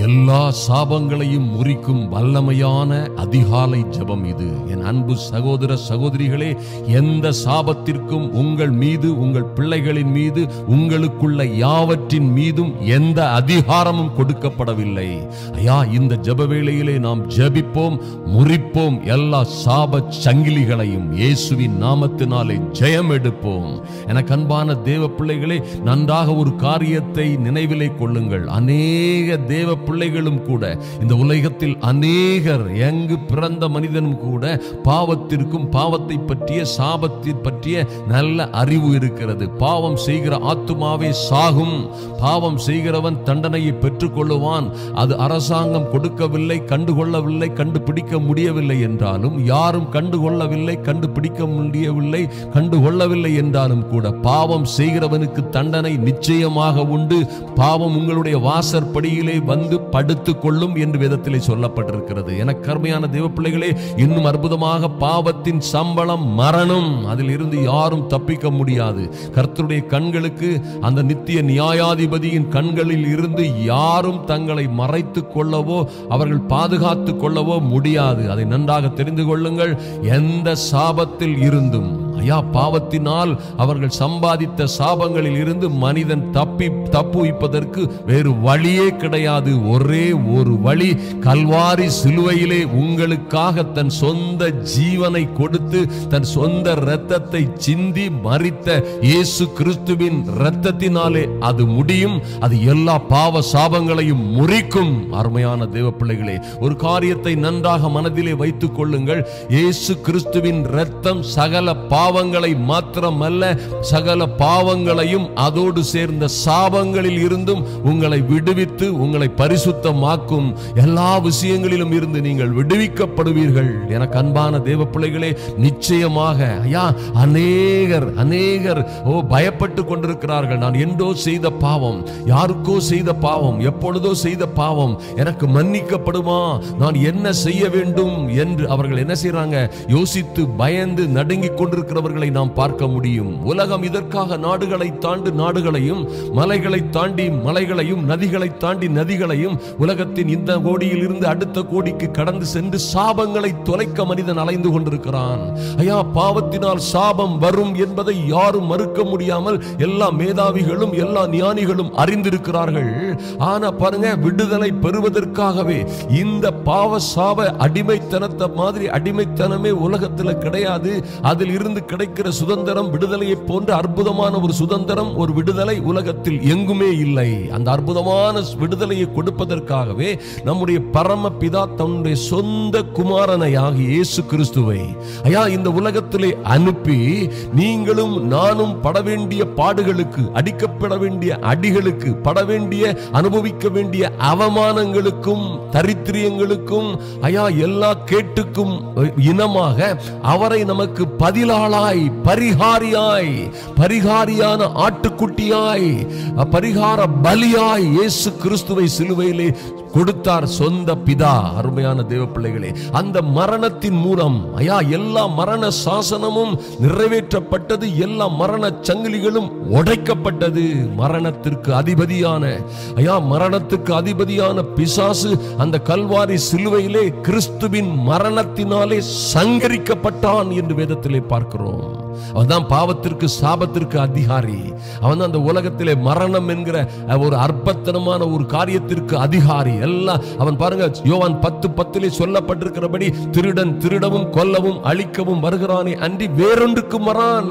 எல்லா சாபங்களையும் முறிக்கும் வல்லமையான அதிகாலை ஜெபம் இது. என் அன்பு சகோதர சகோதரிகளே, எந்த சாபத்திற்கும் உங்கள் மீது, உங்கள் பிள்ளைகளின் மீது, உங்களுக்குள்ள யாவற்றின் மீதும் எந்த அதிகாரமும் கொடுக்கப்படவில்லை. ஐயா, இந்த ஜெப வேளையிலே நாம் ஜெபிப்போம், முறிப்போம் எல்லா சாப சங்கிலிகளையும். இயேசுவின் நாமத்தினாலே ஜெயம் எடுப்போம். எனக்கு அன்பான தேவ பிள்ளைகளே, நன்றாக ஒரு காரியத்தை நினைவிலே கொள்ளுங்கள். அநேக தேவ பிள்ளைகளும் கூட, இந்த உலகத்தில் அநேகர், எங்கு பிறந்த மனிதனும் கூட பாவத்திற்கும் பாவத்தை பற்றிய சாபத்தை பற்றிய நல்ல அறிவு இருக்கிறது. பாவம் செய்கிற ஆத்துமாவே சாகும், பாவம் செய்கிறவன் தண்டனையை பெற்றுக் கொள்ளுவான். அது அரசாங்கம் கொடுக்கவில்லை, கண்டுகொள்ளவில்லை, கண்டுபிடிக்க முடியவில்லை என்றாலும், யாரும் கண்டுகொள்ளவில்லை, கண்டுபிடிக்க முடியவில்லை, கண்டுகொள்ளவில்லை என்றாலும் கூட பாவம் செய்கிறவனுக்கு தண்டனை நிச்சயமாக உண்டு. பாவம் உங்களுடைய வாசற்படியிலே வந்து படுத்துக் கொள்ளும் என்று வேதத்திலே சொல்லப்பட்டிருக்கிறது. எனக்கு அருமையான தேவ பிள்ளைகளே, இன்னும் அற்புதமாக, பாவத்தின் சம்பளம் மரணம். அதில் இருந்து யாரும் தப்பிக்க முடியாது. கர்த்தருடைய கண்களுக்கு, அந்த நித்திய நியாயாதிபதியின் கண்களில் இருந்து யாரும் தங்களை மறைத்துக் கொள்ளவோ அவர்கள் பாதுகாத்துக் கொள்ளவோ முடியாது. அதை நன்றாக தெரிந்து கொள்ளுங்கள். எந்த சாபத்தில் இருந்தும், ஐயா, பாவத்தினால் அவர்கள் சம்பாதித்த சாபங்களில் இருந்து மனிதன் தப்புவிப்பதற்கு வேறு வழியே கிடையாது. ஒரே ஒரு வழி, கல்வாரி சிலுவையிலே உங்களுக்காக தன் சொந்த ஜீவனை கொடுத்து தன் சொந்த இரத்தத்தை சிந்தி மரித்த இயேசு கிறிஸ்துவின் இரத்தத்தினாலே அது முடியும். அது எல்லா பாவ சாபங்களையும் முறிக்கும். அருமையான தேவ பிள்ளைகளே, ஒரு காரியத்தை நன்றாக மனதிலே வைத்துக் கொள்ளுங்கள். இயேசு கிறிஸ்துவின் இரத்தம் சகல பாவங்களை மாத்திரமல்ல, சகல பாவங்களையும் அதோடு சேர்ந்த சாபங்களில் இருந்தும் உங்களை விடுவித்து உங்களை பரிசுத்தமாக்கும். எல்லா விஷயங்களிலும் இருந்து நீங்கள் விடுவிக்கப்படுவீர்கள். எனக்கு அன்பான தேவ பிள்ளைகளே, நிச்சயமாக ஐயா, அநேகர் பயப்பட்டு கொண்டிருக்கிறார்கள். நான் என்றோ செய்த பாவம், யாருக்கோ செய்த பாவம், எப்பொழுதோ செய்த பாவம் எனக்கு மன்னிக்கப்படுமா, நான் என்ன செய்ய வேண்டும் என்று அவர்கள் என்ன செய்யறாங்க? யோசித்து பயந்து நடுங்கிக் கொண்டிருக்கிறவர்களை நாம் பார்க்க முடியும். உலகம் இதற்காக நாடுகளை தாண்டி நாடுகளையும், மலைகளை தாண்டி மலைகளையும், நதிகளை தாண்டி நதிகளையும், உலகத்தின் இந்த கோடியில் இருந்து அடுத்த கோடிக்கு கடந்து சென்று சாபங்களை தொலைக்க மனிதன் அலைந்து கொண்டிருக்கிறான். ஐயா, பாவத்தினால் சாபம் வரும் என்பதை யாரும் மறுக்க முடியாமல் எல்லா மேதாவிகளும் எல்லா ஞானிகளும் அறிந்திருக்கிறார்கள். ஆனா பாருங்க, விடுதலை பெறுவதற்காகவே இந்த பாவ சாப அடிமைத்தனத்தை மாதிரி அடிமைத்தனமே உலகத்தில் கிடையாது. அதில் இருந்து கிடைக்கிற சுதந்திரம், விடுதலையை போன்ற அற்புதமான ஒரு சுதந்திரம், ஒரு விடுதலை உலகத்தில் எங்குமே இல்லை. அந்த அற்புதமான விடுதலையை கொடுப்பதற்காகவே நம்முடைய பரமபிதா தன்னுடைய சொந்த குமாரனையாகிய இயேசு கிறிஸ்துவை ஐயா இந்த உலகத்திலே அனுப்பி, நீங்களும் நானும் பட வேண்டிய பாடுகளுக்கு, அடிக்கப்பட வேண்டிய அடிகளுக்கு, பட வேண்டிய, அனுபவிக்க வேண்டிய அவமானங்களுக்கும் தரித்திரியங்களுக்கும், ஐயா எல்லா கேட்டுக்கும் இனமாக அவரை நமக்கு பதிலாளாய், பரிகாரியாய், பரிகாரியான ஆட்டுக்குட்டியாய், பரிகார பலியாய் இயேசு கிறிஸ்துவை சிலுவையிலே கொடுத்தார் சொந்த பிதா. அருமையான தேவ பிள்ளைகளே, அந்த மரணத்தின் மூலம் ஐயா எல்லா மரண சாசனமும் நிறைவேற்றப்பட்டது, எல்லா மரண சங்கிலிகளும் உடைக்கப்பட்டது. மரணத்திற்கு அதிபதியான ஐயா, மரணத்துக்கு அதிபதியான பிசாசு அந்த கல்வாரி சிலுவையிலே கிறிஸ்துவின் மரணத்தினாலே சங்கரிக்கப்பட்டான் என்று வேதத்திலே பார்க்கிறோம். அவன்தான் பாவத்திற்கு சாபத்திற்கு அதிகாரி. அவன் அந்த உலகத்திலே மரணம் என்கிற ஒரு அற்பத்தனமான ஒரு காரியத்திற்கு அதிகாரி. எல்லாம் அவன் பாருங்க, யோவான் 10:10 சொல்லப்பட்டிருக்கிறபடி, திருடன் திருடவும் கொல்லவும் அழிக்கவும் வருகிறானே அன்றி வேறொன்றுக்கும் வரான்.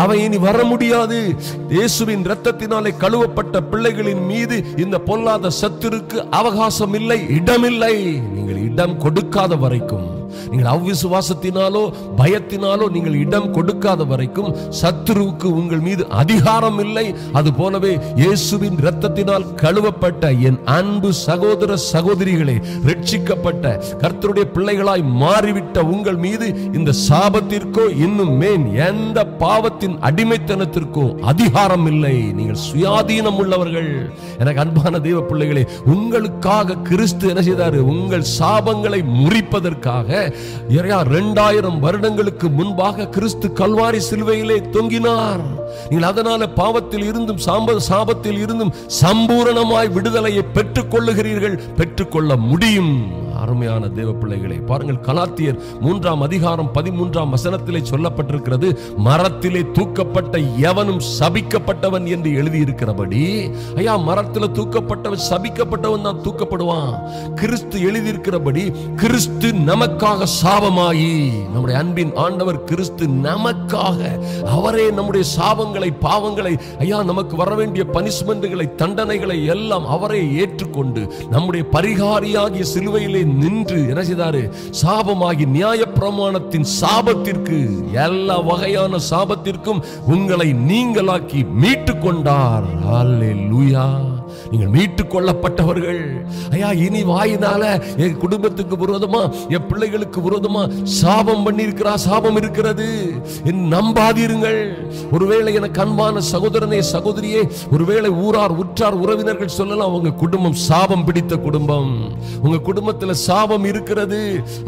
அவன் இனி வர முடியாது. இயேசுவின் இரத்தத்தினாலே கழுவப்பட்ட பிள்ளைகளின் மீது இந்த பொல்லாத சத்துருக்கு அவகாசம் இல்லை, இடமில்லை. நீங்கள் இடம் கொடுக்காத வரைக்கும், நீங்கள் அவ்விசுவாசத்தினாலோ பயத்தினாலோ நீங்கள் இடம் கொடுக்காத வரைக்கும் சத்துருவுக்கு உங்கள் மீது அதிகாரம் இல்லை. அது போலவே இயேசுவின் இரத்தத்தினால் கழுவப்பட்ட என் அன்பு சகோதர சகோதரிகளே, ரட்சிக்கப்பட்ட கர்த்தருடைய பிள்ளைகளாய் மாறிவிட்ட உங்கள் மீது இந்த சாபத்திற்கோ இன்னும் மேன் எந்த பாவத்தின் அடிமைத்தனத்திற்கோ அதிகாரம் இல்லை. நீங்கள் சுயாதீனம் உள்ளவர்கள். எனக்கு அன்பான தேவ பிள்ளைகளே, உங்களுக்காக கிறிஸ்து என்ன செய்தாரு? உங்கள் சாபங்களை முறிப்பதற்காக 2000 வருடங்களுக்கு முன்பாக கிறிஸ்து கல்வாரி சிலுவையிலே தொங்கினார். நீங்கள் அதனால பாவத்தில் இருந்தும் சாபத்தில் இருந்தும் சம்பூரணமாய் விடுதலையை பெற்றுக் கொள்ளுகிறீர்கள், பெற்றுக்கொள்ள முடியும். அருமையான தேவ பிள்ளைகளை பாருங்கள், கலாத்தியர் 3ஆம் அதிகாரம் 13ஆம் வசனத்திலே சொல்லப்பட்டிருக்கிறது, மரத்திலே தூக்கப்பட்ட எவனும் சபிக்கப்பட்டவன் என்று எழுதியிருக்கிறபடி, ஐயா மரத்தில் தூக்கப்பட்டவன் சபிக்கப்பட்டவன் தான் தூக்கப்படுவான். கிறிஸ்து எழுதியிருக்கிறபடி கிறிஸ்து நமக்காக சாபமாயி, நம்முடைய அன்பின் ஆண்டவர் கிறிஸ்து நமக்காக அவரே நம்முடைய சாபங்களை பாவங்களை ஐயா நமக்கு வர வேண்டிய பனிஷ்மெண்ட்களை தண்டனைகளை எல்லாம் அவரே ஏற்றுக்கொண்டு நம்முடைய பரிகாரியாகிய சிலுவையிலே நின்று என்ன செய்தாரு? சாபமாகி நியாயப்பிரமாணத்தின் சாபத்திற்கு, எல்லா வகையான சாபத்திற்கும் உங்களை நீங்களாக்கி மீட்டுக் கொண்டார். அல்லேலூயா. நீங்கள் மீட்டுக் கொள்ளப்பட்டவர்கள். ஐயா இனி வாயினால என் குடும்பத்துக்கு விரோதமா என் பிள்ளைகளுக்கு விரோதமா சாபம் பண்ணியிருக்கிறா, சாபம் இருக்கிறது நம்பாதீருங்கள். ஒருவேளை எனக்கு அன்பான சகோதரனே சகோதரியே, ஒருவேளை ஊரார் உற்றார் உறவினர்கள் சொல்லலாம், உங்க குடும்பம் சாபம் பிடித்த குடும்பம், உங்க குடும்பத்தில் சாபம் இருக்கிறது.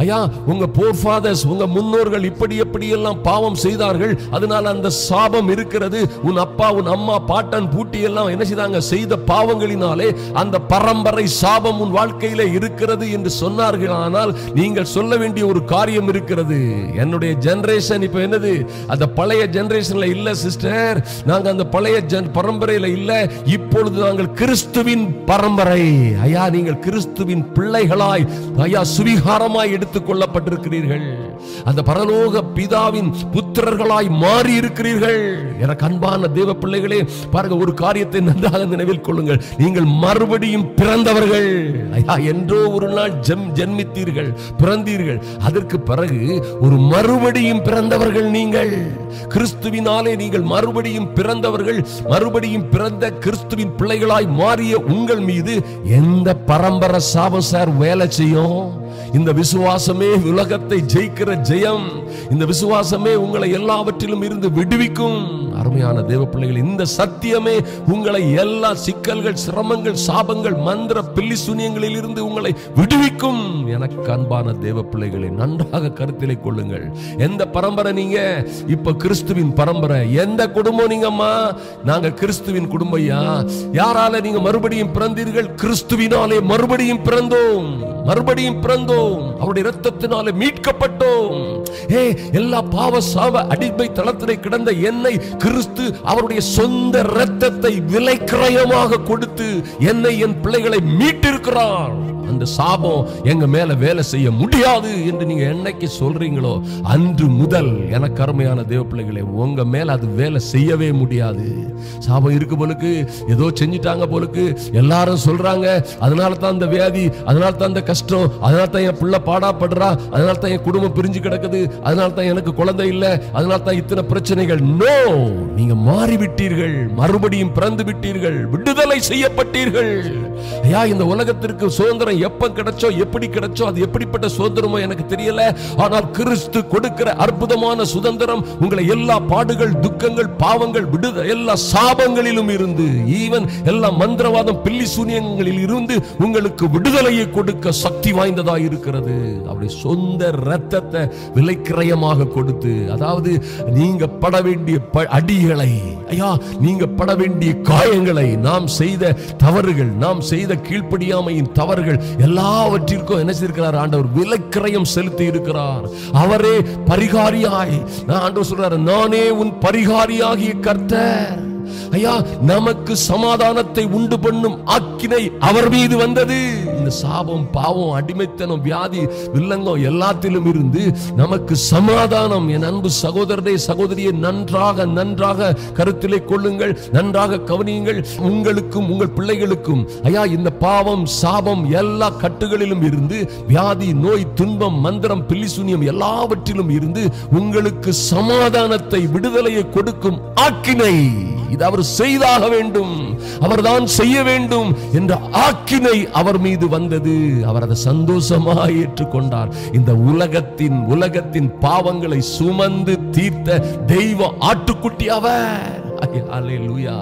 ஐயா உங்க போர்ஃபாதர்ஸ், உங்க முன்னோர்கள் இப்படி எப்படி எல்லாம் பாவம் செய்தார்கள், அதனால அந்த சாபம் இருக்கிறது. உன் அப்பா உன் அம்மா பாட்டன் பூட்டி எல்லாம் என்ன செய்தாங்க? செய்த பாவங்களினாலே அந்த பரம்பரை சாபம் உன் வாழ்க்கையில இருக்கிறது என்று சொன்னார்கள். ஆனால் நீங்கள் சொல்ல வேண்டிய ஒரு காரியம் இருக்கிறது. என்னுடைய ஜெனரேஷன் இப்ப என்னது? அந்த பழைய ஜெனரேஷன்ல இல்ல சிஸ்டர், நாங்க அந்த பழைய பரம்பரையில இல்ல, இப்பொழுது நாங்கள் கிறிஸ்துவின் பரம்பரை. ஐயா நீங்கள் கிறிஸ்துவின் பிள்ளைகளாய் ஐயா சுவிகாரமாய் எடுத்துக் கொள்ளப்பட்டிருக்கிறீர்கள். அந்த பரலோக பிதாவின் புத்திரர்களாய் மாறி இருக்கிறீர்கள். எனக்கு அன்பான தேவ பிள்ளைகளே பாருங்க, ஒரு காரியத்தை நன்றாக நினைவில் கொள்ளுங்கள். நீங்கள் மறுபடியும் பிறந்தவர்கள். ஐயா என்றோ ஒரு நாள் ஜென்மித்தீர்கள், பிறந்தீர்கள். அதற்கு பிறகு ஒரு மறுபடியும் பிறந்தவர்கள் நீங்கள். கிறிஸ்துவினாலே நீங்கள் மறுபடியும் பிறந்தவர்கள். மறுபடியும் பிறந்த கிறிஸ்துவின் பிள்ளைகளாய் மாறிய உங்கள் மீது எந்த பரம்பரை சாபம் சார் வேலை செய்யும்? இந்த விசுவாசமே உலகத்தை ஜெயிக்கிற ஜெயம். இந்த விசுவாசமே உங்களை எல்லாவற்றிலும் இருந்து விடுவிக்கும். அருமையான தேவ பிள்ளைகள், இந்த சத்தியமே உங்களை எல்லா சிக்கல்கள், சிரமங்கள், சாபங்கள், மந்திர பில்லி சூனியங்களில் இருந்து உங்களை விடுவிக்கும். எனக்கு அன்பான தேவ பிள்ளைகளை நன்றாக கருத்திலே கொள்ளுங்கள். எந்த பரம்பரை நீங்க? இப்ப கிறிஸ்துவின் பரம்பரை. எந்த குடும்பம் நீங்கம்மா? நாங்க கிறிஸ்துவின் குடும்பையா. யாரால நீங்க மறுபடியும் பிறந்தீர்கள்? கிறிஸ்துவினாலே மறுபடியும் பிறந்தோம், மறுபடியும் பிறந்தோம், அவருடைய இரத்தத்தினாலே மீட்கப்பட்டோம். எல்லா பாவ சாப அடிமை தளத்திலே கிடந்த என்னை கிறிஸ்து அவருடைய சொந்த இரத்தத்தை விலைக்கிரயமாக கொடுத்து என்னை என் பிள்ளைகளை மீட்டிருக்கிறார். அந்த சாபம் எங்க மேல வேலை செய்ய முடியாது என்று நீங்க என்னைக்கு சொல்றீங்களோ அன்று முதல் எனக்கு அருமையான தேவ பிள்ளைகளே உங்க மேல அது வேலை செய்யவே முடியாது. சாபம் இருக்கு போலுக்கு, ஏதோ செஞ்சிட்டாங்க போலுக்கு எல்லாரும் சொல்றாங்க, அதனால தான் அந்த வியாதி, அதனால தான் அந்த கஷ்டம், அதனால தான் என் பிள்ளை பாடாப்படுறா, அதனால தான் என் குடும்பம் பிரிஞ்சு கிடக்குது, அதனால தான் எனக்கு குழந்தை இல்லை, அதனால தான் இத்தனை பிரச்சனைகள். நோ, நீங்க மாறிவிட்டீர்கள், மறுபடியும் பிறந்து விட்டீர்கள், விடுதலை செய்யப்பட்டீர்கள். ஐயா இந்த உலகத்திற்கு சுதந்திரம் எப்ப கிடைச்சோ, எப்படி கிடைச்சோ, அது எப்படிப்பட்ட சுதந்திரமோ எனக்கு தெரியல. ஆனால் கிறிஸ்து கொடுக்கிற அற்புதமான சுதந்திரம் உங்களை எல்லா பாடுகள், துக்கங்கள், பாவங்கள், விடுதலை, எல்லா சாபங்களிலும் இருந்து, ஈவன் எல்லா மந்திரவாதம், பில்லி சூனியங்களில் இருந்து உங்களுக்கு விடுதலையை கொடுக்க சக்தி வாய்ந்ததாக இருக்கிறது. அவருடைய சொந்த இரத்தத்தை விலைக்கிரயமாக கொடுத்து, அதாவது நீங்க பட வேண்டிய அடிகளை, ஐயா நீங்க பட வேண்டிய காயங்களை, நாம் செய்த தவறுகள், நாம் செய்த கீழ்ப்படியாமையின் தவறுகள் எல்லாவற்றிற்கும் என்ன செய்திருக்கிறார்? ஆண்டவர் விலைக்கிரயம் செலுத்தி இருக்கிறார். அவரே பரிகாரியாய், ஆண்டவர் சொல்றார், நானே உன் பரிகாரியாகிய கர்த்தர். ஐயா நமக்கு சமாதானத்தை உண்டு பண்ணும் ஆக்கினை அவர் மீது வந்தது. இந்த சாபம், பாவம், அடிமைத்தனம், வியாதி, வில்லங்கம் எல்லாத்திலும் இருந்து நமக்கு சமாதானம். என் அன்பு சகோதரனே சகோதரியை நன்றாக நன்றாக கருத்திலே கொள்ளுங்கள், நன்றாக கவனியுங்கள். உங்களுக்கும் உங்கள் பிள்ளைகளுக்கும் ஐயா இந்த பாவம், சாபம் எல்லா கட்டுகளிலும் இருந்து, வியாதி, நோய், துன்பம், மந்திரம், பில்லி சூனியம் எல்லாவற்றிலும் இருந்து உங்களுக்கு சமாதானத்தை, விடுதலையை கொடுக்கும் ஆக்கினை இது அவர் செய்தாக வேண்டும், அவர்தான் செய்ய வேண்டும் என்ற ஆக்கினை அவர் மீது வந்தது. அவர் அதை சந்தோஷமாக ஏற்றுக்கொண்டார். இந்த உலகத்தின் பாவங்களை சுமந்து தீர்த்த தெய்வ ஆட்டுக்குட்டி அவர். ஹல்லேலூயா.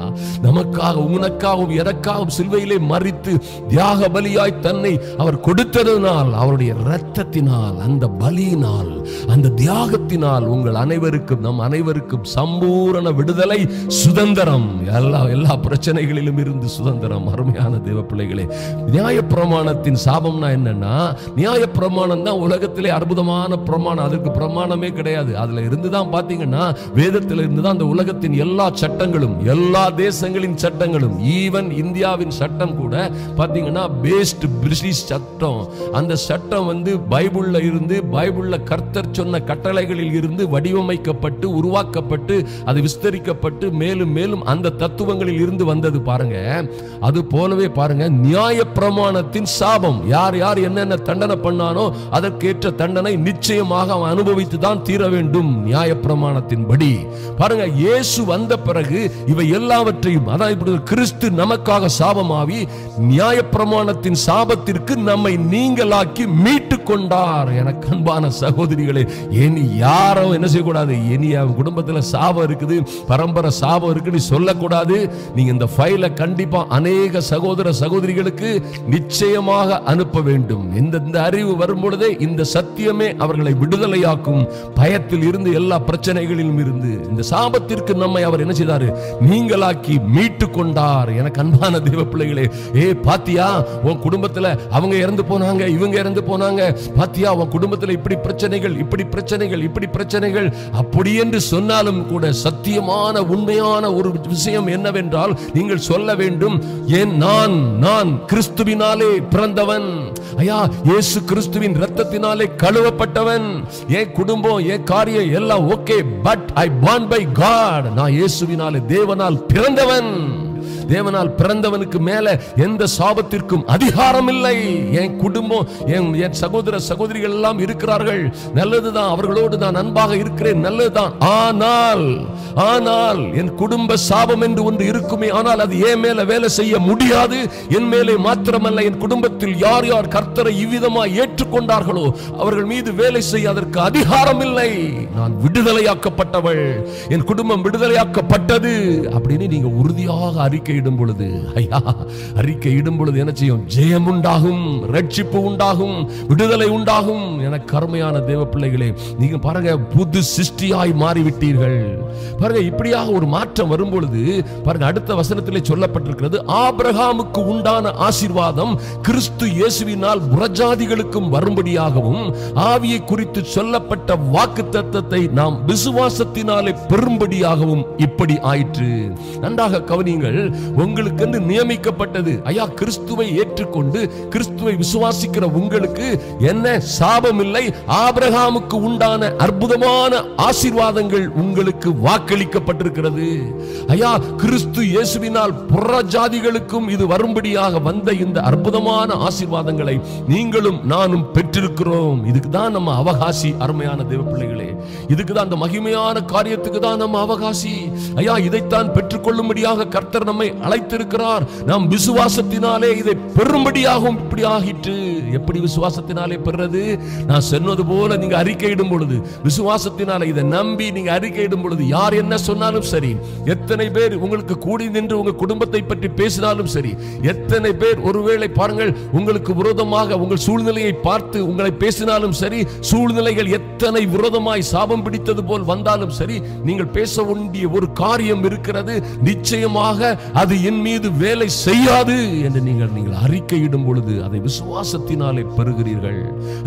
நமக்காக உனக்காகவும் எனக்காகவும் சிலுவையிலே மரித்து தியாக பலியாய் தன்னை அவர் கொடுத்ததனால், அவருடைய இரத்தத்தினால், அந்த பலியினால், அந்த தியாகத்தினால் உங்கள் அனைவருக்கும், நம் அனைவருக்கும் சம்பூரண விடுதலை, சுதந்திரம், எல்லா பிரச்சனைகளிலும் இருந்து சுதந்திரம். அருமையான தேவ பிள்ளைகளே, நியாயப்பிரமாணத்தின் சாபம்னா என்னன்னா, நியாயப்பிரமாணம் தான் உலகத்திலே அற்புதமான பிரமாணம். அதற்கு பிரமாணமே கிடையாது. அதுல இருந்துதான் பாத்தீங்கன்னா, வேதத்தில் இருந்துதான் அந்த உலகத்தின் எல்லா சட்டங்களும், எல்லா தேசங்களின் சட்டங்களும், ஈவன் இந்தியாவின் சட்டம் கூட பாத்தீங்கன்னா பேஸ்ட் பிரிட்டிஷ் சட்டம். அந்த சட்டம் பைபிள்ல இருந்து, பைபிள்ல கர்த்தர் சொன்ன கட்டளைகளில் இருந்து வடிவமைக்கப்பட்டு, உருவாக்கப்பட்டு, அது விஸ்தரிக்கப்பட்டு, மேலும் மேலும் அந்த தத்துவங்களில் இருந்து வந்தது பாருங்க. அது போலவே பாருங்க, நியாயப்பிரமாணத்தின் சாபம். யார் யார் என்னென்ன தண்டனை பண்ணானோ அதற்கேற்ற தண்டனை நிச்சயமாக அவன் அனுபவித்து தான் தீர வேண்டும். நியாயப்பிரமாணத்தின்படி பாருங்க, இயேசு வந்த பிறகு இவை எல்லாவற்றையும், அதாவது கிறிஸ்து நமக்காக சாபமாவி நியாயப்பிரமாணத்தின் சாபத்திற்கு நம்மை நீங்களாக்கி மீட்டு கொண்டார். எனக்கு அன்பான சகோதரிகளே, இனி யாரும் என்ன செய்யக்கூடாது, இனி அவன் குடும்பத்தில் சாபம் இருக்குது, பரம்பரை சாபம் இருக்குன்னு சொல்லக்கூடாது. நீங்க இந்த ஃபைலை கண்டிப்பா அநேக சகோதர சகோதரிகளுக்கு நிச்சயமாக அனுப்ப வேண்டும். இந்த அறிவு வரும் பொழுதே இந்த சத்தியமே அவர்களை விடுதலையாக்கும். பயத்தில் இருந்து, எல்லா பிரச்சனைகளிலும் இருந்து, இந்த சாபத்திற்கு நம்மை அவர் என்ன செய்தாரு, நீங்களாக்கி மீட்டு கொண்டார். எனக்கு அன்பான தேவ பிள்ளைகளே, பாத்தியா உன் குடும்பத்துல அவங்க இறந்து போனாங்க, இவங்க இறந்து போனாங்க, பாத்தியா உன் குடும்பத்துல இப்படி பிரச்சனைகள், இப்படி பிரச்சனைகள், இப்படி பிரச்சனைகள், அப்படி என்று சொன்னாலும் கூட சத்தியமான உண்மையான ஒரு விஷயம் என்னவென்றால், நீங்கள் சொல்ல வேண்டும், ஏன் நான் கிறிஸ்துவினாலே பிறந்தவன், ஐயா இயேசு கிறிஸ்துவின் இரத்தத்தினாலே கழுவப்பட்டவன், என் குடும்பம், என் காரியம் எல்லாம் okay, but I born by God. நான் இயேசுவினாலே, தேவனால் பிறந்தவன். தேவனால் பிறந்தவனுக்கு மேல எந்த சாபத்திற்கும் அதிகாரம் இல்லை. என் குடும்பம், என் சகோதர சகோதரிகள் எல்லாம் இருக்கிறார்கள், நல்லதுதான், அவர்களோடு நான் அன்பாக இருக்கிறேன், நல்லதுதான். ஆனால் என் குடும்ப சாபம் என்று ஒன்று இருக்குமே, ஆனால் அது என் மேல வேலை செய்ய முடியாது. என் மேலே மாத்திரமல்ல, என் குடும்பத்தில் யார் யார் கர்த்தரை இவ்விதமாய் ஏற்றுக்கொண்டார்களோ அவர்கள் மீது வேலை செய்ய அதற்கு அதிகாரம் இல்லை. நான் விடுதலையாக்கப்பட்டவள், என் குடும்பம் விடுதலையாக்கப்பட்டது அப்படின்னு நீங்க உறுதியாக அறிக்கையிடும் பொழுது, ஐயா அறிக்கையிடும் பொழுது என்ன செய்யும், ஜெயம் உண்டாகும், ரட்சிப்பு உண்டாகும், விடுதலை உண்டாகும். எனக்கு அருமையான தேவ பிள்ளைகளே, நீங்க பாருங்க, புது சிருஷ்டியாய் மாறிவிட்டீர்கள். பாருங்க, இப்படியாக ஒரு மாற்றம் வரும் பொழுது பாருங்க, அடுத்த வசனத்திலே சொல்லப்பட்டிருக்கிறது, ஆபிரகாமுக்கு உண்டான ஆசீர்வாதம் கிறிஸ்து இயேசுவினால் புறஜாதிகளுக்கும் வரும்படியாகவும் ஆவியை குறித்து சொல்லப்பட்ட வாக்குத்தத்தத்தை நாம் விசுவாசத்தினாலே பெறும்படியாகவும் இப்படி ஆயிற்று. நன்றாக கவனியுங்கள், உங்களுக்கு என்று நியமிக்கப்பட்டது, ஐயா கிறிஸ்துவை ஏற்றுக்கொண்டு கிறிஸ்துவை விசுவாசிக்கிற உங்களுக்கு என்ன சாபம் இல்லை, ஆபிரகாமுக்கு உண்டான அற்புதமான ஆசீர்வாதங்கள் உங்களுக்கு வாக்களிக்கப்பட்டிருக்கிறது. ஐயா கிறிஸ்து இயேசுவினால் புறஜாதிகளுக்கும் இது வரும்படியாக வந்த இந்த அற்புதமான ஆசீர்வாதங்களை நீங்களும் நானும் பெற்றிருக்கிறோம். இதுக்கு தான் நம்ம அவகாசி. அருமையான தேவ பிள்ளைகளே, இதுக்கு தான், அந்த மகிமையான காரியத்துக்கு தான் நம்ம அவகாசி. ஐயா இதைத்தான் பெற்றுக்கொள்ளும்படியாக கர்த்தர் நம்மை அழைத்திருக்கிறார். நாம் விசுவாசத்தினாலே இதை பெறும்படியாகவும் இப்படி ஆகிற்று. எப்படி விசுவாசத்தினாலே பெறுறது? நான் சொன்னது போல நீங்க அறிக்கையிடும் பொழுது, விசுவாசத்தினாலே இதை நம்பி நீங்க அறிக்கையிடும் பொழுது, யார் என்ன சொன்னாலும் சரி, எத்தனை பேர் உங்களுக்கு கூடி நின்று உங்க குடும்பத்தை பற்றி பேசினாலும் சரி, எத்தனை பேர் ஒருவேளை பாருங்கள் உங்களுக்கு விரோதமாக உங்கள் சூழ்நிலையை பார்த்து உங்களை பேசினாலும் சரி, சூழ்நிலைகள் எத்தனை விரோதமாய் சாபம் பிடித்தது போல் வந்தாலும் சரி, நீங்கள் பேச வேண்டிய ஒரு காரியம் இருக்கிறது, நிச்சயமாக அது என் மீது வேலை செய்யாது என்று நீங்கள் அறிக்கையிடும் பொழுது அதை விசுவாசத்தினாலே பெறுகிறீர்கள்.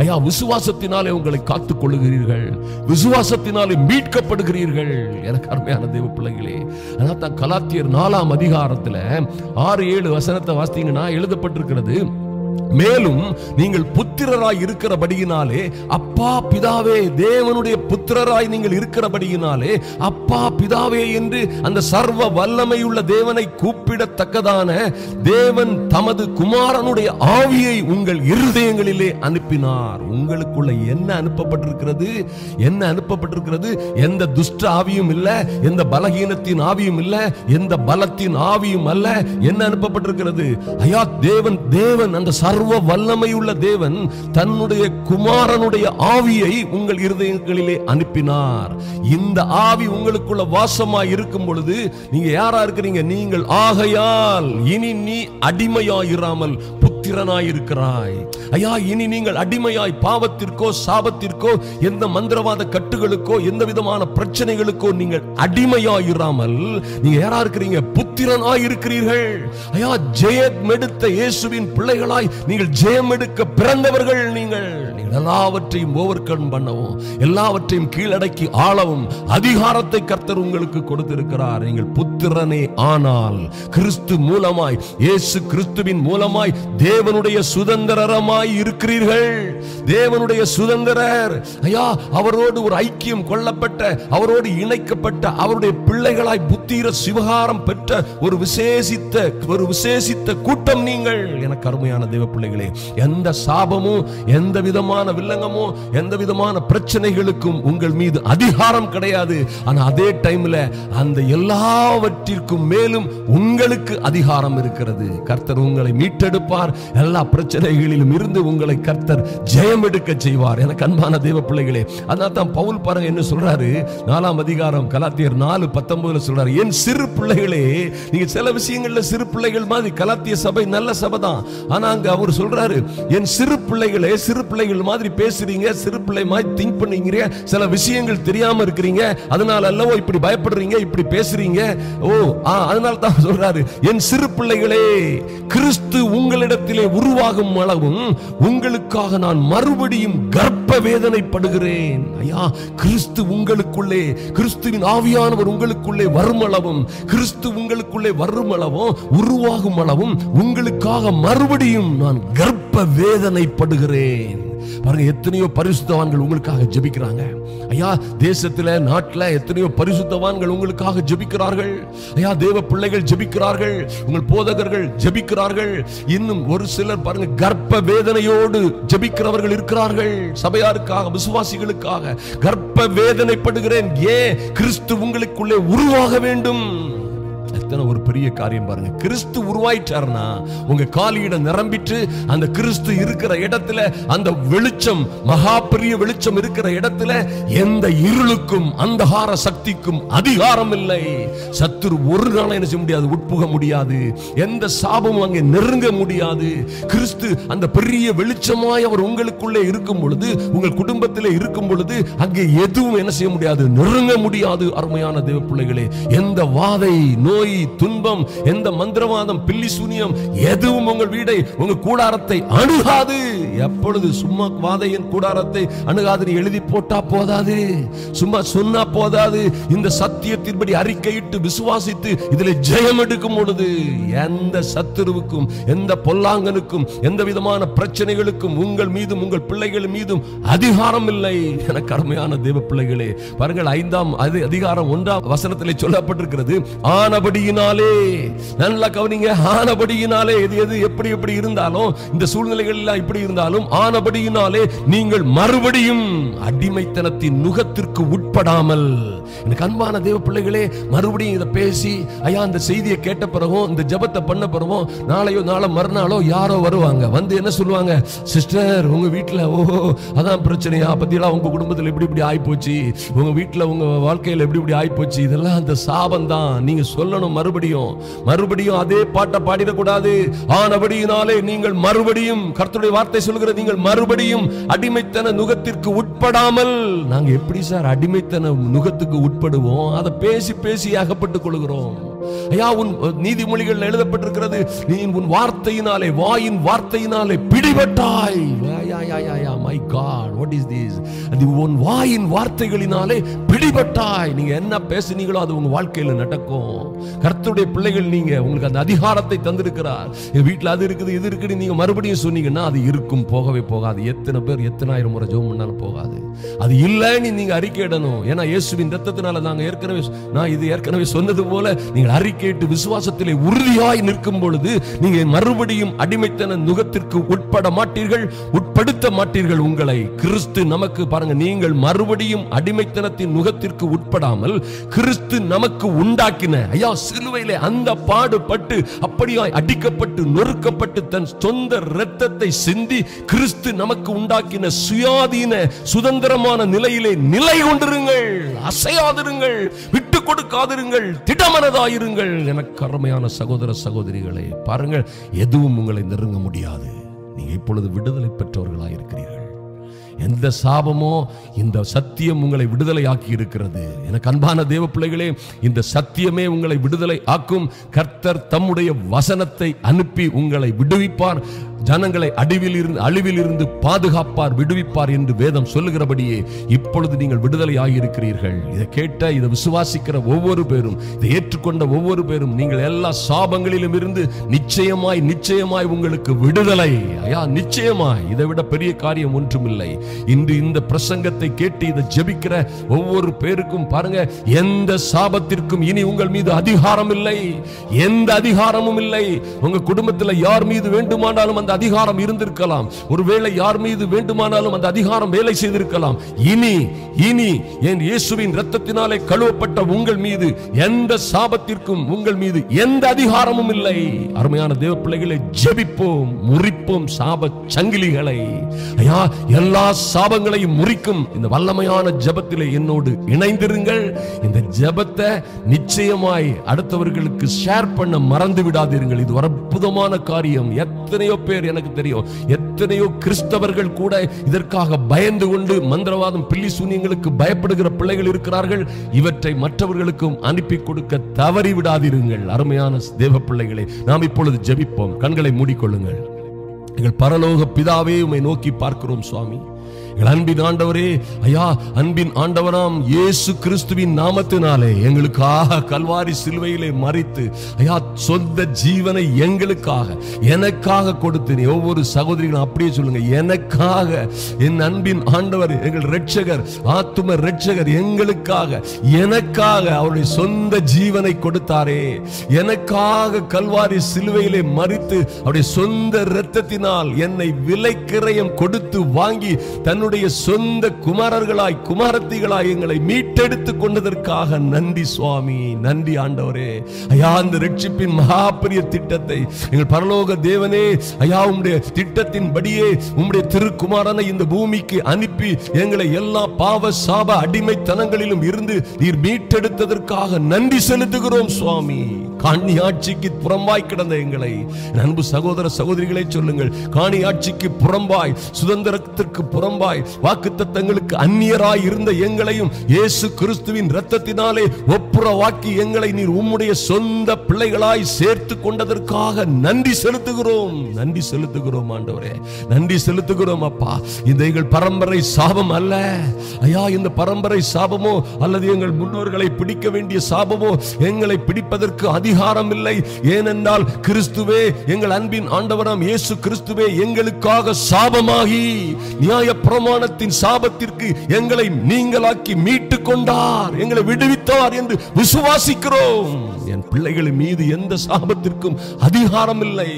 ஐயா விசுவாசத்தினாலே உங்களை காத்துக் கொள்ளுகிறீர்கள், விசுவாசத்தினாலே மீட்கப்படுகிறீர்கள். எனக்கு அருமையான தேவ பிள்ளைகளே, அதான் கலாத்தியர் 4ஆம் அதிகாரத்துல 6-7 வசனத்தை வாசித்தீங்கன்னா எழுதப்பட்டிருக்கிறது, மேலும் நீங்கள் புத்திரராய் இருக்கிறபடியினாலே அப்பா பிதாவே, தேவனுடைய புத்திரராய் நீங்கள் இருக்கிறபடியினாலே அப்பா பிதாவே என்று அந்த சர்வ வல்லமையுள்ள தேவனை கூப்பிடத்தக்கதான தேவன் தமது குமாரனுடைய ஆவியை உங்கள் இருதயங்களிலே அனுப்பினார். உங்களுக்குள்ள என்ன அனுப்பப்பட்டிருக்கிறது? என்ன அனுப்பப்பட்டிருக்கிறது? எந்த துஷ்ட ஆவியும் இல்ல, எந்த பலகீனத்தின் ஆவியும் இல்ல, எந்த பலத்தின் ஆவியும் அல்ல. என்ன அனுப்பப்பட்டிருக்கிறது? ஐயா தேவன் அந்த சர்வ வல்லமையுள்ள தேவன் தன்னுடைய குமாரனுடைய ஆவியை உங்கள் இருதயங்களிலே அனுப்பினார். இந்த ஆவி உங்களுக்குள்ள வாசமாய் இருக்கும் பொழுது நீங்க யாரா இருக்கிறீங்க? நீங்கள் ஆகையால் இனி நீ அடிமையாயிராமல் புத்திரனாயிருக்கிறாய். ஐயா, இனி நீங்கள் அடிமையாய் பாவத்திற்கோ சாபத்திற்கோ எந்த மந்திரவாத கட்டுகளுக்கோ எந்த விதமான பிரச்சனைகளுக்கோ நீங்கள் அடிமையாயிராமல் நீங்க யாரா இருக்கிறீங்க? புத்திரனாய் இருக்கிறீர்கள். ஐயா, ஜெயம் எடுத்த இயேசுவின் பிள்ளைகளாய் நீங்கள் ஜெயம் எடுக்க பிறந்தவர்கள். நீங்கள் எல்லாவற்றையும் ஓவர் கம் பண்ணவும், எல்லாவற்றையும் கீழடக்கி ஆளவும் அதிகாரத்தை கர்த்தர் உங்களுக்கு கொடுத்திருக்கிறார். நீங்கள் புத்திரனே ஆனால் கிறிஸ்து மூலமாய், இயேசு கிறிஸ்துவின் மூலமாய் தேவனுடைய சுதந்திரமாய் இருக்கிறீர்கள். தேவனுடைய சுதந்திரர். ஐயா, அவரோடு ஒரு ஐக்கியம் கொள்ளப்பட்ட, அவரோடு இணைக்கப்பட்ட, அவருடைய பிள்ளைகளாய் புத்திர சிவகாரம் பெற்ற ஒரு விசேஷித்த கூட்டம் நீங்கள். எனக்கு அருமையான தேவ பிள்ளைகளே, எந்த சாபமும், எந்த விதமான வில்லங்கமோ, எந்த விதமான பிரச்சனைகளுக்கும் உங்கள் மீது அதிகாரம் கிடையாது. ஆனா அதே டைம்ல அந்த எல்லாவற்றிற்கும் மேலும் உங்களுக்கு அதிகாரம் இருக்கிறது. கர்த்தர் உங்களை மீட்டெடுப்பார். எல்லா பிரச்சனைகளிலும் இருந்து உங்களை கர்த்தர் ஜெயம் எடுக்க செய்வார். எனக்கு அன்பான தேவ பிள்ளைகளே, அதான் தான் பவுல் பாருங்க என்ன சொல்றாரு, 4ஆம் அதிகாரம் கலாத்தியர் 4:19 சொல்றாரு, என் சிறு பிள்ளைகளே, நீங்க சில விஷயங்கள்ல சிறு பிள்ளைகள் மாதிரி, கலாத்திய சபை நல்ல சபை தான், ஆனா அங்க அவர் சொல்றாரு, என் சிறு பிள்ளைகளே, சிறு பிள்ளைகள் மாதிரி பேசுறீங்க, சிறு பிள்ளை மாதிரி திங்க் பண்ணீங்க, சில விஷயங்கள் தெரியாம இருக்கிறீங்க, அதனால அல்லவோ இப்படி பயப்படுறீங்க, இப்படி பேசுறீங்க. அதனால தான் சொல்றாரு, என் சிறு பிள்ளைகளே, கிறிஸ்து உங்களிடத்திலே உருவாகும் அளவும் உங்களுக்காக நான் மறுபடியும் கர்ப்ப வேதனைப்படுகிறேன். ஐயா, கிறிஸ்து உங்களுக்குள்ளே, கிறிஸ்துவின் ஆவியானவர் உங்களுக்குள்ளே வரும் அளவும், கிறிஸ்து உங்களுக்குள்ளே வரும் அளவும், உருவாகும் அளவும் உங்களுக்காக மறுபடியும் நான் கர்ப்ப வேதனைப்படுகிறேன். பாருங்க, எத்தனையோ பரிசுத்தவான்கள் உங்களுக்காக ஜெபிக்கிறாங்க. ஐயா, தேசத்துல நாட்டுல எத்தனையோ பரிசுத்தவான்கள் உங்களுக்காக ஜெபிக்கிறார்கள். ஐயா, தேவ பிள்ளைகள் ஜெபிக்கிறார்கள், உங்கள் போதகர்கள் ஜெபிக்கிறார்கள். இன்னும் ஒரு சிலர் பாருங்க, கர்ப்ப வேதனையோடு ஜெபிக்கிறவர்கள் இருக்கிறார்கள். சபையாருக்காக, விசுவாசிகளுக்காக கர்ப்ப வேதனைப்படுகிறேன். ஏன்? கிறிஸ்து உங்களுக்குள்ளே உருவாக வேண்டும். ஒரு பெரிய காரியம் பாருங்க, கிறிஸ்து உருவாயிட்டார்னா உங்க காலியிட நிரம்பிட்டு அந்த கிறிஸ்து இருக்கிற இடத்துல, அந்த வெளிச்சம், மகா பெரிய வெளிச்சம் இருக்கிற இடத்துல எந்த இருளுக்கும் அந்தகார சக்திக்கும் அதிகாரம் இல்லை. சத்துரு ஒரு நாள் என்ன செய்ய முடியாது, உட்புக முடியாது. எந்த சாபமும் அங்கே நெருங்க முடியாது. கிறிஸ்து அந்த பெரிய வெளிச்சமாய் அவர் உங்களுக்குள்ளே இருக்கும் பொழுது, உங்கள் குடும்பத்திலே இருக்கும் பொழுது, அங்கே எதுவும் என்ன செய்ய முடியாது, நெருங்க முடியாது. அருமையான தேவ பிள்ளைகளே, எந்த வாதை, நோய், துன்பம், எந்த மந்திரவாதம், பில்லி சூனியம் எதுவும் உங்கள் வீடை, உங்க கூடாரத்தை அணுகாது. எப்பொழுது சும்மா வாதையின் கூடாரத்தை அணுகாது எழுதி போட்டா போதாது, சும்மா சொன்னா போதாது. இந்த சத்தியத்தின்படி அறிக்கையிட்டு விசுவாசித்து இதில் ஜெயம் எடுக்கும் பொழுது எந்த சத்துருவுக்கும், எந்த பொல்லாங்கனுக்கும், எந்த விதமான பிரச்சனைகளுக்கும் உங்கள் மீதும் உங்கள் பிள்ளைகள் மீதும் அதிகாரம் இல்லை. எனக்கு அருமையான தேவ பிள்ளைகளே, பாருங்கள், 5ஆம் அதிகாரம் 1ஆம் வசனத்திலே சொல்லப்பட்டிருக்கிறது, ஆனபடியினாலே, நல்லா கவனிங்க, ஆனபடியினாலே, எது எப்படி எப்படி இருந்தாலும், இந்த சூழ்நிலைகள் எல்லாம் இப்படி இருந்தாலும், ஆனபடியினாலே நீங்கள் மறுபடியும் அடிமைத்தனத்தின் நுகத்திற்கு உட்படாமல். எனக்கு அன்பான தேவ பிள்ளைகளே, மறுபடியும் இதை பேசி, ஐயா, இந்த செய்தியை கேட்ட பிறகும், இந்த ஜெபத்தை பண்ண பிறகும், நாளையோ நாளை மறுநாளோ யாரோ வருவாங்க, வந்து என்ன சொல்லுவாங்க, சிஸ்டர் உங்க வீட்டுல அதான் பிரச்சனையா, பத்தியெல்லாம் உங்க குடும்பத்தில் இப்படி இப்படி ஆயிப்போச்சு, உங்க வீட்டுல உங்க வாழ்க்கையில் எப்படி இப்படி ஆயிப்போச்சு, இதெல்லாம் அந்த சாபம் தான். நீங்க சொல்லணும், மறுபடியும் அதே பாட்டை பாடிடக்கூடாது. ஆனபடியினாலே நீங்கள் மறுபடியும், கர்த்தருடைய வார்த்தை சொல்லுகிற, நீங்கள் மறுபடியும் அடிமைத்தன நுகத்திற்கு உட்படாமல். நாங்க எப்படி சார் அடிமைத்தன நுகத்துக்கு உட்படுவோம்? அதை பேசி பேசி அகப்பட்டுக் கொள்கிறோம். ஐயா, உன் நீதிமொழிகள் எழுதப்பட்டிருக்கிறது, நீ உன் வார்த்தையினாலே, வாயின் வார்த்தையினாலே பிடிபட்டாய். My God, what is this? உன் வாயின் வார்த்தைகளினாலே பிடிபட்டாய். நீங்க என்ன பேசுனீங்களோ அது உங்க வாழ்க்கையில நடக்கும். கர்த்தருடைய பிள்ளைகள் நீங்க, உங்களுக்கு அந்த அதிகாரத்தை தந்திருக்கிறார். வீட்டுல அது இருக்குது, இது இருக்குது, நீங்க மறுபடியும் சொன்னீங்கன்னா அது இருக்கும், போகவே போகாது. எத்தனை பேர் எத்தனை ஆயிரம் முறை ஜெபம் பண்ணாலும் போகாது. அது இல்லைன்னு நீங்க அறிக்கையிடணும். ஏன்னா இயேசுவின் ரத்தத்தினால நாங்க ஏற்கனவே, நான் இது ஏற்கனவே சொன்னது போல, நீங்க நீங்கள் அறிக்கையிட்டு விசுவாசத்திலே உறுதியாய் நிற்கும் பொழுது நீங்கள் மறுபடியும் அடிமைத்தன நுகத்திற்கு உட்பட மாட்டீர்கள், உட்படுத்த மாட்டீர்கள் உங்களை. கிறிஸ்து நமக்கு பாருங்க, நீங்கள் மறுபடியும் அடிமைத்தனத்தின் நுகத்திற்கு உட்படாமல் கிறிஸ்து நமக்கு உண்டாக்கின சிலுவையிலே அந்த பாடுபட்டு அப்படியாய் அடிக்கப்பட்டு நொறுக்கப்பட்டு தன் சொந்த இரத்தத்தை சிந்தி கிறிஸ்து நமக்கு உண்டாக்கின சுயாதீன சுதந்திரமான நிலையிலே நிலை கொண்டிருங்கள், அசையாதிருங்கள், விட்டு கொடுக்காதிருங்கள், திடமனதாயிருங்கள். எனக்கு அருமையான சகோதர சகோதரிகளே, பாருங்கள், எதுவும் உங்களை நெருங்க முடியாது. நீங்க இப்பொழுது விடுதலை பெற்றவர்களாக இருக்கிறீர்கள். எந்த சாபமோ இந்த சத்தியம் உங்களை விடுதலை ஆக்கி இருக்கிறது. எனக்கு அன்பான தேவ பிள்ளைகளே, இந்த சத்தியமே உங்களை விடுதலை ஆக்கும். கர்த்தர் தம்முடைய வசனத்தை அனுப்பி உங்களை விடுவிப்பார், ஜனங்களை அழிவில் இருந்து பாதுகாப்பார், விடுவிப்பார் என்று வேதம் சொல்லுகிறபடியே இப்பொழுது நீங்கள் விடுதலை ஆகியிருக்கிறீர்கள். இதை கேட்ட, இதை விசுவாசிக்கிற ஒவ்வொரு பேரும், இதை ஏற்றுக்கொண்ட ஒவ்வொரு பேரும், நீங்கள் எல்லா சாபங்களிலும் இருந்து நிச்சயமாய் நிச்சயமாய் உங்களுக்கு விடுதலை. நிச்சயமாய் இதை விட பெரிய காரியம் ஒன்றுமில்லை. இன்று இந்த பிரசங்கத்தை கேட்டு இதை ஜெபிக்கிற ஒவ்வொரு பேருக்கும் பாருங்க, எந்த சாபத்திற்கும் இனி உங்கள் மீது அதிகாரம் இல்லை, எந்த அதிகாரமும் இல்லை. உங்க குடும்பத்தில் யார் மீது வேண்டுமானாலும் அந்த அதிகாரம் இருந்திருக்கலாம், ஒருவேளை யார் மீது வேண்டுமானாலும் அந்த அதிகாரம் வேலை செய்திருக்கலாம். இனி என் இயேசுவின் இரத்தத்தினாலே கழுவப்பட்ட உங்கள் மீது எந்த சாபத்திற்கும் உங்கள் மீது எந்த அதிகாரமும் இல்லை. அருமையான தேவ பிள்ளைகளை, ஜெபிப்போம், முறிப்போம் சாப சங்கிலிகளை. எல்லா சாபங்களையும் முறிக்கும் இந்த வல்லமையான ஜெபத்திலே என்னோடு இணைந்திருங்கள். இந்த ஜெபத்தை நிச்சயமாய் அடுத்தவர்களுக்கு ஷேர் பண்ண மறந்து விடாதீர்கள். இது ஒரு அற்புதமான காரியம். எத்தனையோ பேர், எனக்கு தெரியும், எத்தனையோ கிறிஸ்தவர்கள் கூட இதற்காக பயந்து கொண்டு மந்திரவாதம் பில்லி சூனியங்களுக்கு பயப்படுகிற பிள்ளைகள் இருக்கிறார்கள். இவற்றை மற்றவர்களுக்கும் அனுப்பி கொடுக்க தவறி விடாதீர்கள். அருமையான தேவ பிள்ளைகளை, நாம் இப்பொழுது ஜெபிப்போம். கண்களை மூடிக்கொள்ளுங்கள். எங்கள் பரலோக பிதாவே, உம்மை நோக்கி பார்க்கிறோம் சுவாமி. அன்பின் ஆண்டவரே, அன்பின் ஆண்டவராம் இயேசு கிறிஸ்துவின் நாமத்தினாலே எங்களுக்காக கல்வாரி சிலுவையிலே மரித்து சொந்த ஜீவனை எங்களுக்காக எனக்காக கொடுத்து, ஒவ்வொரு சகோதரிகளும் அப்படியே சொல்லுங்க, எனக்காக என் அன்பின் ஆண்டவர், எங்கள் இரட்சகர், ஆத்தும இரட்சகர் எங்களுக்காக எனக்காக அவருடைய சொந்த ஜீவனை கொடுத்தாரே. எனக்காக கல்வாரி சிலுவையிலே மரித்து அவருடைய சொந்த இரத்தத்தினால் என்னை விலைக்கிரயம் கொடுத்து வாங்கி தன்னுடைய சொந்த குமாரர்களாய் குமாரத்திகளாய் எங்களை மீட்டெடுத்துக் கொண்டதற்காக நன்றி சுவாமி, நன்றி ஆண்டவரே. அந்த ரட்சிப்பின் மகாபெரிய திட்டத்தை எங்கள் பரலோக தேவனே, உம்முடைய திட்டத்தின்படியே உம்முடைய திருக்குமாரனை இந்த பூமிக்கு அனுப்பி எங்களை எல்லா பாவ சாப அடிமைத்தனங்களிலும் இருந்து நீர் மீட்டெடுத்ததற்காக நன்றி செலுத்துகிறோம் சுவாமி. காணி ஆட்சிக்கு புறம்பாய் கிடந்த எங்களை, அன்பு சகோதர சகோதரிகளை சொல்லுங்கள், காணி ஆட்சிக்கு புறம்பாய், சுதந்திரத்திற்கு புறம்பாய், வாக்குத்தத்தங்களுக்கு அந்நியராய் இருந்த எங்களையும் இயேசு கிறிஸ்துவின் இரத்தத்தினாலே ஒப்புரவாக்கி எங்களை நீர் உம்முடைய சொந்த பிள்ளைகளாய் சேர்த்து கொண்டதற்காக நன்றி செலுத்துகிறோம். நன்றி செலுத்துகிறோம் ஆண்டவரே, நன்றி செலுத்துகிறோம் அப்பா. இந்த எங்கள் பரம்பரை சாபம் அல்ல இந்த பரம்பரை சாபமோ அல்லது எங்கள் முன்னோர்களை பிடிக்க வேண்டிய சாபமோ எங்களை பிடிப்பதற்கு அதிகாரம் இல்லை. ஏனென்றால் கிறிஸ்துவே, எங்கள் அன்பின் ஆண்டவராம் இயேசு கிறிஸ்துவே எங்களுக்காக சாபமாகி நியாய பிரமாணத்தின் சாபத்திற்கு எங்களை நீங்களாக்கி மீட்டுக் கொண்டார், எங்களை விடுவித்தார் என்று விசுவாசிக்கிறோம். என் பிள்ளைகள் மீது எந்த சாபத்திற்கும் அதிகாரம் இல்லை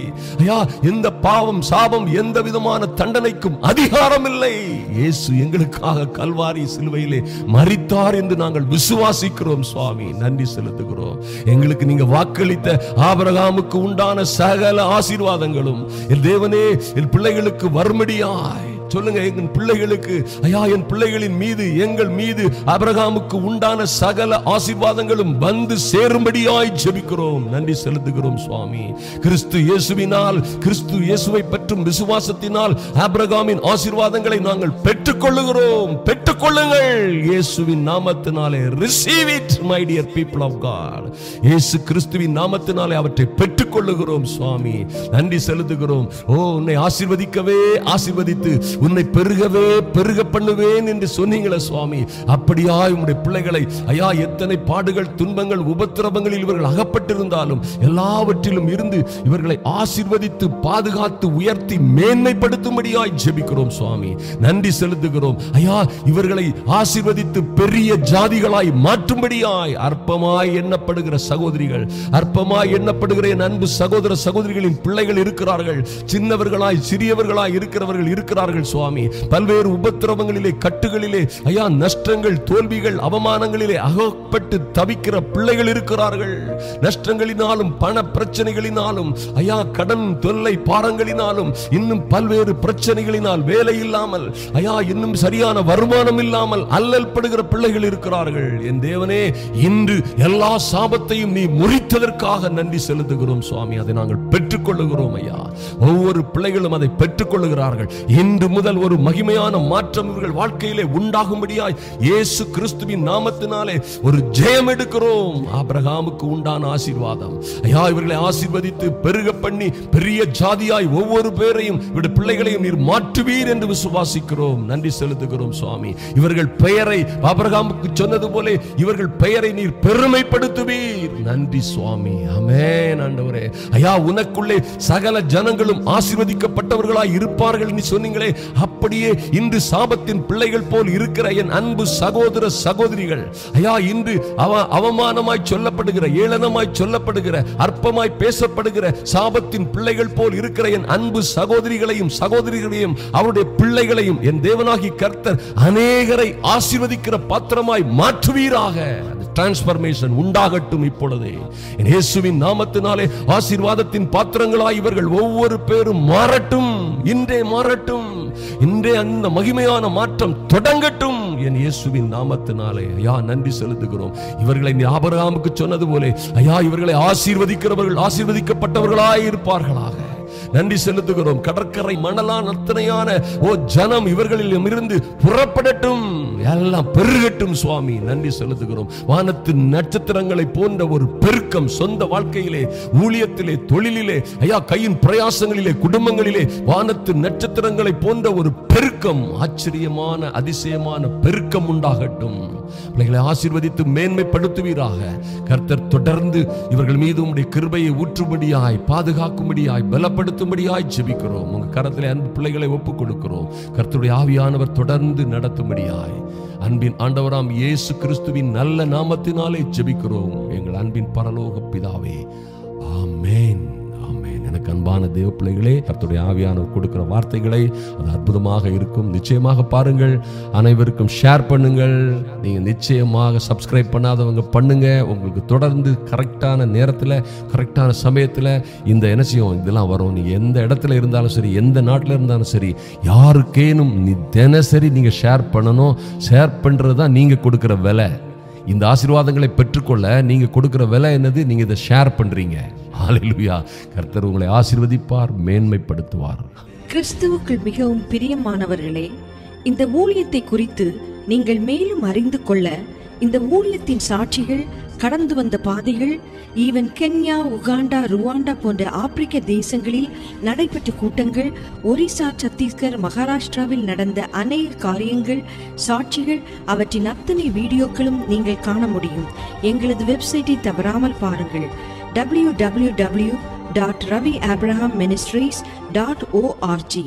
எந்த பாவம் சாபம் எந்த விதமான தண்டனைக்கும் அதிகாரம் இல்லை. இயேசு எங்களுக்காக கல்வாரி சிலுவையிலே மரித்தார் என்று நாங்கள் விசுவாசிக்கிறோம் சுவாமி, நன்றி செலுத்துகிறோம். எங்களுக்கு நீங்க வாக்களித்த ஆபிரகாமுக்கு உண்டான சகல ஆசீர்வாதங்களும் என் தேவனே என் பிள்ளைகளுக்கு வரும்படியாய் சொல்லுங்க. என் பிள்ளைகளுக்கு என் பிள்ளைகளின் மீது எங்கள் மீது ஆபிரகாமுக்கு உண்டான சகல ஆசீர்வாதங்களும் வந்து சேரும்படியாய் ஜெபிக்கிறோம், நன்றி செலுத்துகிறோம் சுவாமி. கிறிஸ்து இயேசுவினால், கிறிஸ்து இயேசுவை பற்றும் விசுவாசத்தினால் ஆபிரகாமின் ஆசீர்வாதங்களை நாங்கள் பெற்றுக்கொள்ளுகிறோம். பெற்றுக்கொள்ளுங்கள் இயேசுவின் நாமத்தினாலே. Receive it my dear people of God. Yesu கிறிஸ்துவின் நாமத்தினாலே அவற்றை பெற்றுக்கொள்ளுகிறோம் சுவாமி, நன்றி செலுத்துகிறோம். உன்னை ஆசீர்வதிக்கவே ஆசீர்வதித்து உன்னை பெருகவே பெருக பண்ணுவேன் என்று சொன்னீங்களே சுவாமி. அப்படியாய் உம்முடைய பிள்ளைகளை ஐயா எத்தனை பாடுகள் துன்பங்கள் உபத்திரவங்களில் இவர்கள் அகப்பட்டிருந்தாலும் எல்லாவற்றிலும் இருந்து இவர்களை ஆசீர்வதித்து பாதுகாத்து உயர்த்தி மேன்மைப்படுத்தும்படியாய் ஜெபிக்கிறோம் சுவாமி. நன்றி செலுத்துகிறோம் ஐயா. இவர்களை ஆசீர்வதித்து பெரிய ஜாதிகளாய் மாற்றும்படியாய் அற்பமாய் எண்ணப்படுகிற சகோதரிகள், அற்பமாய் எண்ணப்படுகிற என் அன்பு சகோதர சகோதரிகளின் பிள்ளைகள் இருக்கிறார்கள். சின்னவர்களாய் சிறியவர்களாய் இருக்கிறவர்கள் இருக்கிறார்கள் சுவாமி. பல்வேறு உபத்திரவங்களிலே கட்டுகளிலே ஐயா நஷ்டங்கள் தோல்விகள் அவமானங்களிலே அகப்பட்டு தவிக்கிற பிள்ளைகள் இருக்கிறார்கள். நஷ்டங்களினாலும் பண பிரச்சனைகளினாலும் ஐயா கடன் தொல்லை பாரங்களினாலும் இன்னும் பல்வேறு பிரச்சனைகளினால் வேலை இல்லாமல் ஐயா இன்னும் சரியான வருமானம் இல்லாமல் அல்லல் படுகிற பிள்ளைகள் இருக்கிறார்கள். என் தேவனே, இன்று எல்லா சாபத்தையும் நீ முறித்ததற்காக நன்றி செலுத்துகிறோம் சுவாமி. அதை நாங்கள் பெற்றுக்கொள்ளுகிறோம் ஐயா. ஒவ்வொரு பிள்ளைகளும் அதை பெற்றுக்கொள்ளுகிறார்கள். இன்று முதல் ஒரு மகிமையான மாற்றம் இவர்கள் வாழ்க்கையிலே உண்டாகும்படியாய் இயேசு கிறிஸ்துவின் நாமத்தினாலே ஒரு ஜெயம் எடுக்கிறோம். ஆபிரகாமுக்கு உண்டான ஆசீர்வாதம் ஐயா இவர்களை ஆசீர்வதித்து பெருக பண்ணி பெரிய ஜாதியாய் ஒவ்வொரு பேரையும் இவருடைய பிள்ளைகளையும் நீர் மாற்றுவீர் என்று விசுவாசிக்கிறோம். நன்றி செலுத்துகிறோம் சுவாமி. இவர்கள் பெயரை ஆபிரகாமுக்கு சொன்னது போல இவர்கள் பெயரை நீர் பெருமைப்படுத்துவீர். நன்றி சுவாமி. ஆமென் ஆண்டவரே. ஐயா உனக்குள்ளே சகல ஜனங்களும் ஆசீர்வதிக்கப்பட்டவர்களாய் இருப்பார்கள் என்று சொன்னீங்களே, அப்படியே இன்று சாபத்தின் பிள்ளைகள் போல் இருக்கிற என் அன்பு சகோதர சகோதரிகள் ஐயா இன்று அவமானமாய் சொல்லப்படுகிற ஏளனமாய் சொல்லப்படுகிற அற்பமாய் பேசப்படுகிற சாபத்தின் பிள்ளைகள் போல் இருக்கிற என் அன்பு சகோதரிகளையும் சகோதரிகளையும் அவருடைய பிள்ளைகளையும் என் தேவனாகி கர்த்தர் அநேகரை ஆசீர்வதிக்கிற பாத்திரமாய் மாற்றுவீராக. டிரான்ஸ்பர்மேஷன் உண்டாகட்டும் இப்பொழுதே இயேசுவின் நாமத்தினாலே. ஆசீர்வாதத்தின் பாத்திரங்களாய் இவர்கள் ஒவ்வொரு பேரும் மாறட்டும். இன்றே மாறட்டும். இன்றே அந்த மகிமையான மாற்றம் தொடங்கட்டும் என் இயேசுவின் நாமத்தினாலே. ஐயா நன்றி செலுத்துகிறோம். இவர்களை ஆபிரகாமுக்கு சொன்னது போல ஐயா இவர்களை ஆசீர்வதிக்கிறவர்கள் ஆசீர்வதிக்கப்பட்டவர்களாய் இருப்பார்களாக. நன்றி செலுத்துகிறோம். கடற்கரை மணலான அத்தனையான ஜனம் இவர்களில் இருந்து புறப்படட்டும், எல்லாம் பெருகட்டும் சுவாமி. நன்றி செலுத்துகிறோம். வானத்து நட்சத்திரங்களை போன்ற ஒரு பெருக்கம் சொந்த வாழ்க்கையிலே, ஊழியத்திலே, தொழிலிலே, ஐயா கையின் பிரயாசங்களிலே, குடும்பங்களிலே வானத்து நட்சத்திரங்களை போன்ற ஒரு பெருக்கம், ஆச்சரியமான அதிசயமான பெருக்கம் உண்டாகட்டும். பிள்ளைகளை ஆசீர்வதித்து மேன்மைப்படுத்துவீராக. கர்த்தர் தொடர்ந்து இவர்கள் மீது உம்முடைய கிருபையை ஊற்றும்படியாய் பாதுகாக்கும்படியாய் பலப்படுத்தும்படியாய் ஜெபிக்கிறோம். உங்க கரத்திலே அன்பு பிள்ளைகளை ஒப்புக் கொடுக்கிறோம். கர்த்தருடைய ஆவியானவர் தொடர்ந்து நடத்தும்படியாய் அன்பின் ஆண்டவராம் இயேசு கிறிஸ்துவின் நல்ல நாமத்தினாலே ஜெபிக்கிறோம் எங்கள் அன்பின் பரலோக பிதாவே. ஆமென். எனக்கு அன்பான தேவ பிள்ளைகளே, கர்த்தருடைய ஆவியானவர் கொடுக்கிற வார்த்தைகளை அது அற்புதமாக இருக்கும். நிச்சயமாக பாருங்கள், அனைவருக்கும் ஷேர் பண்ணுங்கள். நீங்க நிச்சயமாக சப்ஸ்கிரைப் பண்ணாதவங்க பண்ணுங்க. உங்களுக்கு தொடர்ந்து கரெக்டான நேரத்தில் கரெக்டான சமயத்தில் இந்த எனசியம் இதெல்லாம் வரும். நீங்க எந்த இடத்துல இருந்தாலும் சரி, எந்த நாட்டில் இருந்தாலும் சரி, யாருக்கேனும் தினசரி நீங்க ஷேர் பண்ணணும். ஷேர் பண்றது தான் நீங்க கொடுக்கிற விலை. இந்த ஆசீர்வாதங்களை பெற்றுக்கொள்ள நீங்க கொடுக்கிற விலை என்னது? நீங்க இதை ஷேர் பண்றீங்க. ஹல்லேலூயா. கர்த்தர் உங்களை ஆசீர்வதிப்பார், மேன்மைப்படுத்துவார். கிறிஸ்துவுக்குள் மிகவும் பிரியமானவர்களே, இந்த ஊழியத்தை குறித்து நீங்கள் மேலும் அறிந்து கொள்ள இந்த ஊழியத்தின் சாட்சிகள், கடந்து வந்த பாதைகள், ஈவன் கென்யா, உகாண்டா, ருவாண்டா போன்ற ஆப்பிரிக்க தேசங்களில் நடைபெற்ற கூட்டங்கள், ஒரிசா, சத்தீஸ்கர், மகாராஷ்டிராவில் நடந்த அநேக காரியங்கள், சாட்சிகள், அவற்றின் அத்தனை வீடியோக்களும் நீங்கள் காண முடியும். எங்களது வெப்சைட்டை தவறாமல் பாருங்கள். www.raviabrahamministries.org